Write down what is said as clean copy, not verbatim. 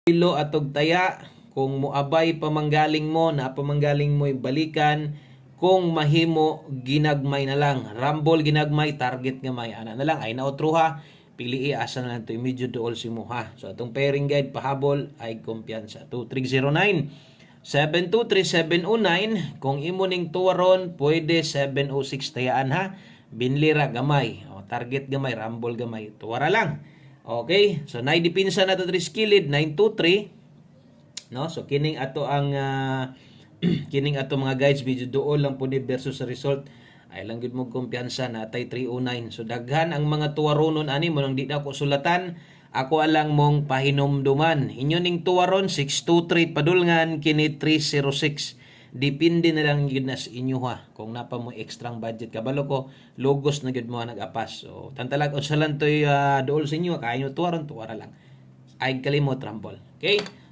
Ilo atog taya kung muabay pamanggaling mo na pamanggaling mo balikan kung mahimo ginagmay na lang rumble ginagmay target gamay ana na lang ay naotruha pili asa na lang to medyo duol si mo ha. So atong pairing guide pahabol ay kumpiyansa 2309 723-709 kung imo ning tuwaron pwede 706 tayaan ha binlira gamay o target gamay rumble gamay tuwara lang. Okay, so naidipinsa na to 3 skilled 923 no, so kining ato ang kining ato mga guides medyo duol lang po ni versus sa result ay lang gid mo kumpiyansa na tay 309. So daghan ang mga tuwaronon ani mo nang di na ko sulatan ako alang mong pahinomduman inyo ning tuwaron 623 padulngan kini 306 depende na lang yun na sa inyo ha kung napa mo extrang budget kabalo ko logos na gid mo nagapas. So tantalag unsalan toy duol sa inyo kayo tuwaron tuwara lang ay kalimot rumble. Okay,